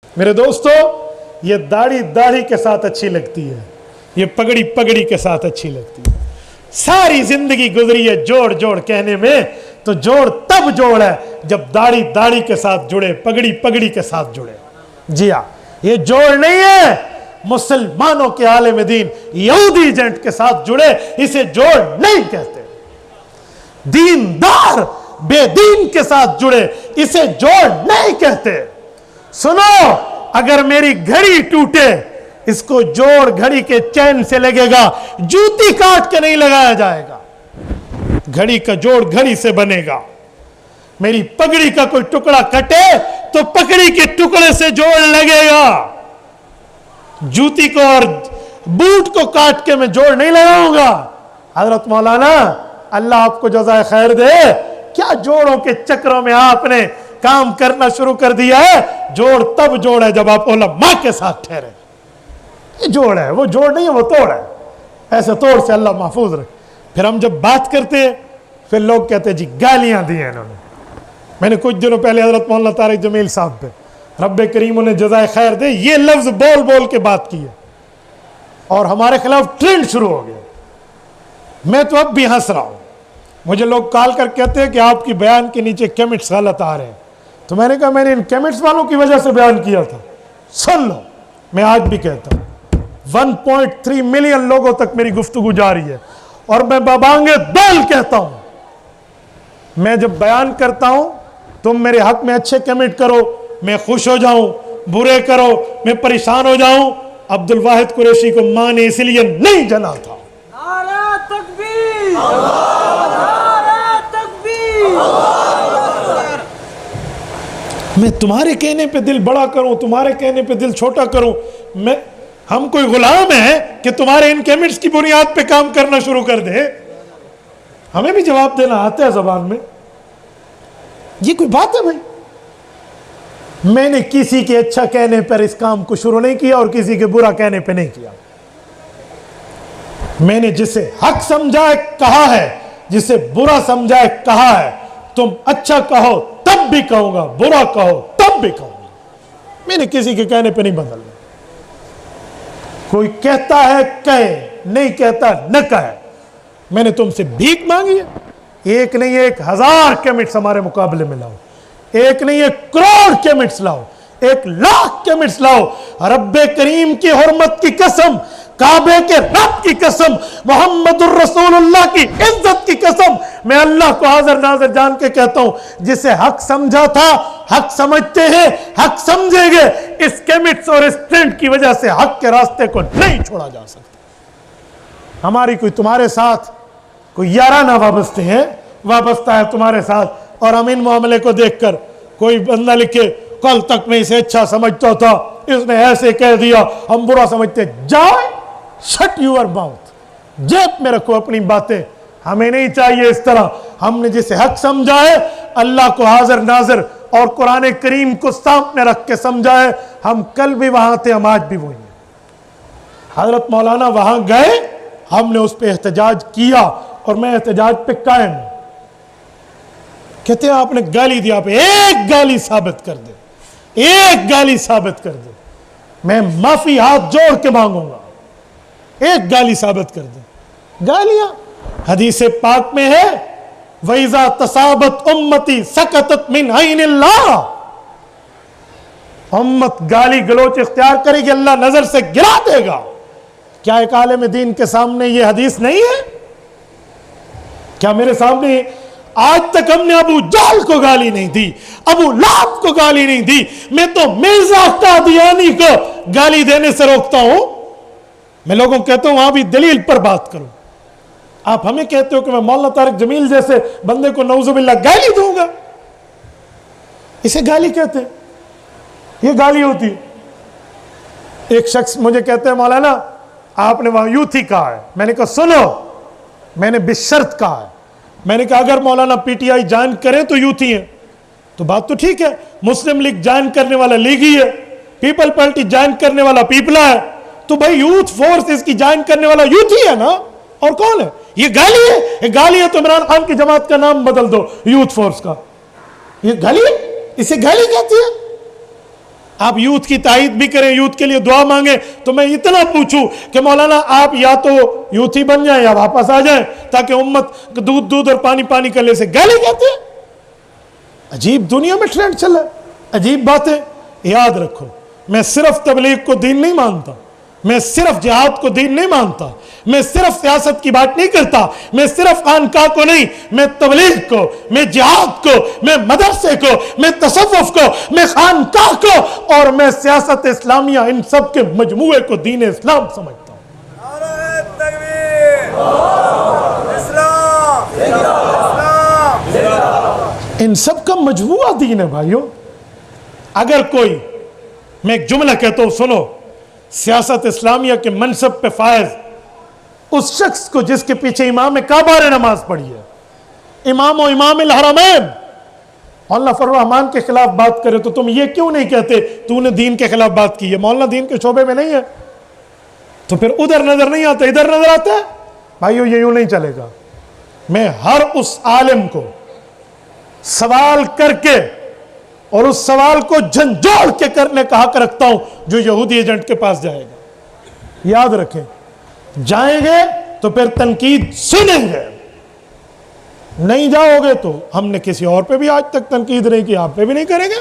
میرے دوستو، یہ داڑھی داڑھی کے ساتھ اچھی لگتی ہے، یہ پگڑی پگڑی کے ساتھ اچھی لگتی ہے۔ ساری زندگی گزری ہے جوڑ جوڑ کہنے میں، تو جوڑ تب جوڑ ہے جب داڑھی داڑھی کے ساتھ جڑے، پگڑی پگڑی کے ساتھ جڑے۔ جی ہاں، یہ جوڑ نہیں ہے مسلمانوں کے عالم دین یہودی ایجنٹ کے ساتھ جڑے، اسے جوڑ نہیں کہتے۔ دیندار بے دین کے ساتھ جڑے، اسے جوڑ نہیں کہتے۔ سنو، اگر میری گھڑی ٹوٹے، اس کو جوڑ گھڑی کے چین سے لگے گا، جوتی کاٹ کے نہیں لگایا جائے گا۔ گھڑی کا جوڑ گھڑی سے بنے گا۔ میری پگڑی کا کوئی ٹکڑا کٹے تو پگڑی کے ٹکڑے سے جوڑ لگے گا۔ جوتی کو اور بوٹ کو کاٹ کے میں جوڑ نہیں لگاؤں گا۔ حضرت مولانا اللہ آپ کو جزائے خیر دے، کیا جوڑوں کے چکروں میں آپ نے کام کرنا شروع کر دیا ہے؟ جوڑ تب جوڑ ہے جب آپ علماء کے ساتھ ٹھہرے۔ یہ جوڑ ہے، وہ جوڑ نہیں ہے، وہ توڑ ہے۔ ایسے توڑ سے اللہ محفوظ رکھے۔ پھر ہم جب بات کرتے ہیں، پھر لوگ کہتے ہیں جی گالیاں دی ہیں انہوں نے۔ میں نے کچھ دنوں پہلے حضرت مولانا طارق جمیل صاحب پہ رب کریم انہیں جزائے خیر دے یہ لفظ بول بول کے بات کی ہے، اور ہمارے خلاف ٹرینڈ شروع ہو گیا۔ میں تو اب بھی ہنس رہا ہوں۔ مجھے لوگ کال کر کہتے ہیں کہ آپ کی بیان کے نیچے کیمنٹس غلط آ رہے ہیں، تو میں نے کہا میں نے ان کیمنٹس والوں کی وجہ سے بیان کیا تھا۔ سن لو، میں آج بھی کہتا ہوں 1.3 ملین لوگوں تک میری گفتگو جاری ہے، اور میں بابانگے دل کہتا ہوں، میں جب بیان کرتا ہوں تم میرے حق میں اچھے کمنٹ کرو، میں خوش ہو جاؤں، برے کرو میں پریشان ہو جاؤں۔ عبد الواحد قریشی کو ماں نے اس لیے نہیں جنا تھا۔ نعرہ تکبیر، نعرہ تکبیر۔ میں تمہارے کہنے پہ دل بڑا کروں، تمہارے کہنے پہ دل چھوٹا کروں؟ ہم کوئی غلام ہیں کہ تمہارے ان کمنٹس کی بنیاد پہ کام کرنا شروع کر دے؟ ہمیں بھی جواب دینا آتا ہے زبان میں۔ یہ کوئی بات ہے بھائی؟ میں نے کسی کے اچھا کہنے پر اس کام کو شروع نہیں کیا اور کسی کے برا کہنے پہ نہیں کیا۔ میں نے جسے حق سمجھا ہے کہا ہے، جسے برا سمجھا ہے کہا ہے۔ تم اچھا کہو تب بھی کہوں گا، برا کہو تب بھی کہوں گا۔ میں نے کسی کے کہنے پہ نہیں بدلنا۔ کوئی کہتا ہے کہے، نہیں کہتا نہ کہے۔ میں نے تم سے بھیک مانگی ہے؟ ایک نہیں 1000 کمنٹس ہمارے مقابلے میں لاؤ، ایک نہیں 1 کروڑ کمنٹس لاؤ، 1 لاکھ کمنٹس لاؤ۔ رب کریم کی حرمت کی قسم، کعبے کے رب کی قسم، محمد الرسول اللہ کی عزت کی قسم، میں اللہ کو حاضر ناظر جان کے کہتا ہوں، جسے حق سمجھا تھا، حق سمجھتے ہیں، حق سمجھیں گے۔ اس کمنٹس اور اس ٹرینڈ کی وجہ سے حق کے راستے کو نہیں چھوڑا جا سکتا۔ ہماری کوئی تمہارے ساتھ کوئی یارانہ وابستہ ہے، وابستہ ہے تمہارے ساتھ، اور ہم ان معاملے کو دیکھ کر کوئی بندہ لکھے کل تک میں اسے اچھا سمجھتا تھا، اس نے ایسے کہہ دیا، ہم برا سمجھتے۔ جائے شٹ یور ماؤتھ، جیب میں رکھو اپنی باتیں۔ ہمیں نہیں چاہیے اس طرح۔ ہم نے جسے حق سمجھا ہے، اللہ کو حاضر ناظر اور قرآن کریم کو سامنے رکھ کے سمجھا ہے۔ ہم کل بھی وہاں تھے، ہم آج بھی وہی ہیں۔ حضرت مولانا وہاں گئے، ہم نے اس پہ احتجاج کیا، اور میں احتجاج پہ قائم ہوں۔ کہتے ہیں آپ نے گالی دی، آپ ایک گالی ثابت کر دے، ایک گالی ثابت کر دے، میں معافی ہاتھ جوڑ کے مانگوں گا۔ ایک گالی ثابت کر دے۔ گالیاں حدیث پاک میں ہے، وَإِذَا تَصَابَتْ أُمَّتِي سَكَتَتْ مِنْ عَيْنِ اللَّهِ۔ امت گالی گلوچ اختیار کرے گی، اللہ نظر سے گرا دے گا۔ کیا ایک عالم دین کے سامنے یہ حدیث نہیں ہے؟ کیا میرے سامنے آج تک ہم نے ابو جہل کو گالی نہیں دی، ابو لہب کو گالی نہیں دی؟ میں تو مرزا قادیانی کو گالی دینے سے روکتا ہوں۔ میں لوگوں کو کہتا ہوں وہاں بھی دلیل پر بات کرو۔ آپ ہمیں کہتے ہو کہ میں مولانا طارق جمیل جیسے بندے کو نعوذ باللہ گالی دوں گا؟ اسے گالی کہتے ہیں، یہ گالی ہوتی ہے۔ ایک شخص مجھے کہتے ہیں مولانا آپ نے وہاں یوتھی کہا ہے۔ میں نے کہا سنو، میں نے بشرط کہا ہے۔ میں نے کہا اگر مولانا پی ٹی آئی جوائن کریں تو یوتھی ہیں، تو بات تو ٹھیک ہے۔ مسلم لیگ جوائن کرنے والا لیگی ہے، پیپل پارٹی جوائن کرنے والا پیپلا ہے، تو بھائی یوتھ فورس اس کی جوائن کرنے والا یوتھی ہے نا، اور کون ہے؟ یہ گالی ہے؟ یہ گالی ہے تو عمران خان کی جماعت کا نام بدل دو یوتھ فورس کا۔ یہ گالی ہے، اسے گالی کہتی ہے؟ آپ یوتھ کی تائید بھی کریں, یوتھ کے لیے دعا مانگیں, تو میں اتنا پوچھوں کہ مولانا آپ یا تو یوتھ ہی بن جائیں یا واپس آ جائیں, تاکہ امت دودھ دودھ اور پانی پانی کرنے سے گالی کہتے ہیں. عجیب دنیا میں ٹرینڈ چل رہا ہے, عجیب باتیں. یاد رکھو, میں صرف تبلیغ کو دین نہیں مانتا, میں صرف جہاد کو دین نہیں مانتا, میں صرف سیاست کی بات نہیں کرتا, میں صرف خانقاہ کو نہیں, میں تبلیغ کو, میں جہاد کو, میں مدرسے کو, میں تصوف کو, میں خانقاہ کو, اور میں سیاست اسلامیہ, ان سب کے مجموعے کو دین اسلام سمجھتا ہوں. نعرہ تکبیر! اسلام! ان سب کا مجموعہ دین ہے بھائیوں. اگر کوئی, میں ایک جملہ کہتا ہوں سنو, سیاست اسلامیہ کے منصب پہ فائز اس شخص کو جس کے پیچھے امام کعبہ نے نماز پڑھی ہے, امام و امام الحرمین. مولانا فضل الرحمان کے خلاف بات کرے تو تم یہ کیوں نہیں کہتے تو نے دین کے خلاف بات کی ہے؟ مولانا دین کے شعبے میں نہیں ہے, تو پھر ادھر نظر نہیں آتا, ادھر نظر آتا ہے. بھائیو یہ یوں نہیں چلے گا. میں ہر اس عالم کو سوال کر کے اور اس سوال کو جھنجھوڑ کے کرنے کا حق رکھتا ہوں جو یہودی ایجنٹ کے پاس جائے گا. یاد رکھیں, جائیں گے تو پھر تنقید سنیں گے, نہیں جاؤ گے تو ہم نے کسی اور پہ بھی آج تک تنقید نہیں کی, آپ پہ بھی نہیں کریں گے.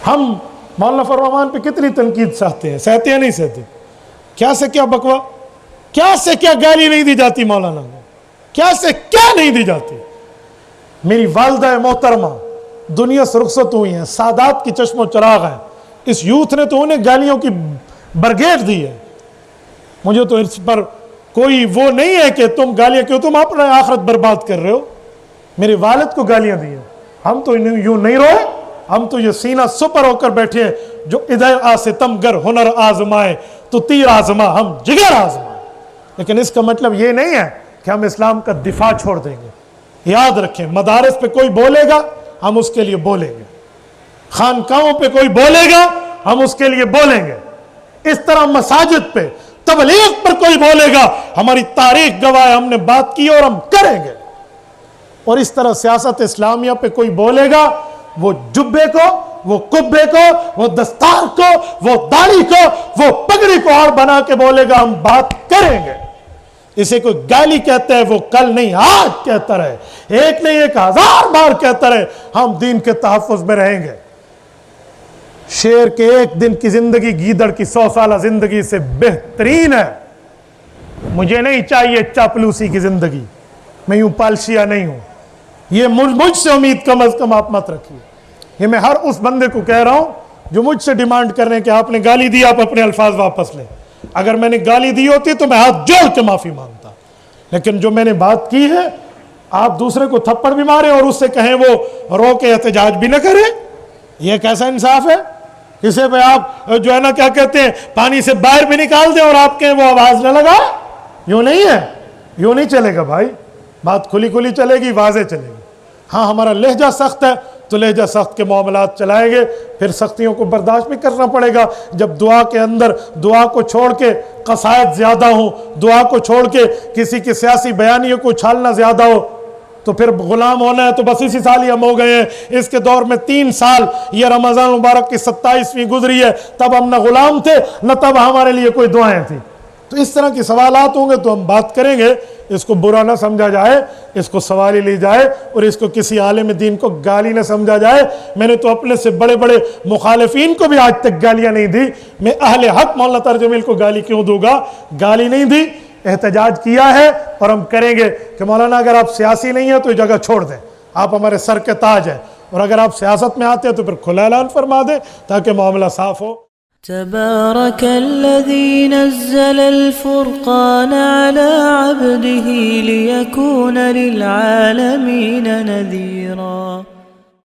ہم مولانا فضل الرحمان پہ کتنی تنقید سہتے ہیں یا نہیں سہتے؟ کیا سے کیا بکوا, کیا سے کیا گالی نہیں دی جاتی مولانا کو, کیا سے کیا نہیں دی جاتی. میری والدہ محترمہ دنیا سے رخصت ہوئی ہیں, سادات کی چشم و چراغ ہیں. اس یوتھ نے تو انہیں گالیوں کی برگیڈ دی ہے. مجھے تو اس پر کوئی وہ نہیں ہے کہ تم گالیاں کیوں, تم اپنا آخرت برباد کر رہے ہو. میرے والد کو گالیاں دی ہیں, ہم تو یوں نہیں روئے, ہم تو یہ سینہ سپر ہو کر بیٹھے ہیں, جو ادھر آ ستم گر ہنر آزمائے تو تیر آزما ہم جگر آزمائے. لیکن اس کا مطلب یہ نہیں ہے کہ ہم اسلام کا دفاع چھوڑ دیں گے. یاد رکھیں, مدارس پہ کوئی بولے گا ہم اس کے لیے بولیں گے, خانقاہوں پہ کوئی بولے گا ہم اس کے لیے بولیں گے. اس طرح مساجد پہ, تبلیغ پر کوئی بولے گا, ہماری تاریخ گواہ ہے, ہم نے بات کی اور ہم کریں گے. اور اس طرح سیاست اسلامیہ پہ کوئی بولے گا, وہ جبے کو, وہ کبے کو, وہ دستار کو, وہ داڑھی کو, وہ پگڑی کو اور بنا کے بولے گا, ہم بات کریں گے. اسے کوئی گالی کہتا ہے وہ کل نہیں آج کہتا رہے, ایک نہیں 1000 بار کہتا رہے, ہم دین کے تحفظ میں رہیں گے. شیر کے ایک دن کی زندگی گیدڑ کی 100 سالہ زندگی سے بہترین ہے. مجھے نہیں چاہیے چاپلوسی کی زندگی, میں یوں پالشیا نہیں ہوں. یہ مجھ سے امید کم از کم آپ مت رکھیے. یہ میں ہر اس بندے کو کہہ رہا ہوں جو مجھ سے ڈیمانڈ کر رہے ہیں کہ آپ نے گالی دی, آپ اپنے الفاظ واپس لیں. اگر میں نے گالی دی ہوتی تو میں ہاتھ جوڑ کے معافی مانگتا, لیکن جو میں نے بات کی ہے, آپ دوسرے کو تھپڑ بھی مارے اور اس سے کہیں وہ رو کے احتجاج بھی نہ کرے, یہ کیسا انصاف ہے؟ کسی پہ آپ جو ہے نا کیا کہتے ہیں پانی سے باہر بھی نکال دیں اور آپ کہیں وہ آواز نہ لگا, یوں نہیں ہے, یوں نہیں چلے گا بھائی. بات کھلی کھلی چلے گی, واضح چلے گی. ہاں ہمارا لہجہ سخت ہے تو لہجہ سخت کے معاملات چلائیں گے, پھر سختیوں کو برداشت بھی کرنا پڑے گا. جب دعا کے اندر دعا کو چھوڑ کے قصائد زیادہ ہوں, دعا کو چھوڑ کے کسی کی سیاسی بیانیوں کو چھالنا زیادہ ہو, تو پھر غلام ہونا ہے تو بس اسی سال ہی ہم ہو گئے ہیں. اس کے دور میں 3 سال یہ رمضان مبارک کی 27ویں گزری ہے, تب ہم نہ غلام تھے نہ تب ہمارے لیے کوئی دعائیں تھیں. تو اس طرح کے سوالات ہوں گے تو ہم بات کریں گے. اس کو برا نہ سمجھا جائے, اس کو سوال ہی لی جائے, اور اس کو کسی عالم دین کو گالی نہ سمجھا جائے. میں نے تو اپنے سے بڑے بڑے مخالفین کو بھی آج تک گالیاں نہیں دی. میں اہل حق مولانا طاہر جمیل کو گالی کیوں دوں گا؟ گالی نہیں دی, احتجاج کیا ہے اور ہم کریں گے کہ مولانا اگر آپ سیاسی نہیں ہیں تو یہ جگہ چھوڑ دیں, آپ ہمارے سر کے تاج ہیں, اور اگر آپ سیاست میں آتے ہیں تو پھر کھلا اعلان فرما دیں تاکہ معاملہ صاف ہو. تبارك الذي نزل الفرقان على عبده ليكون للعالمين نذيرا.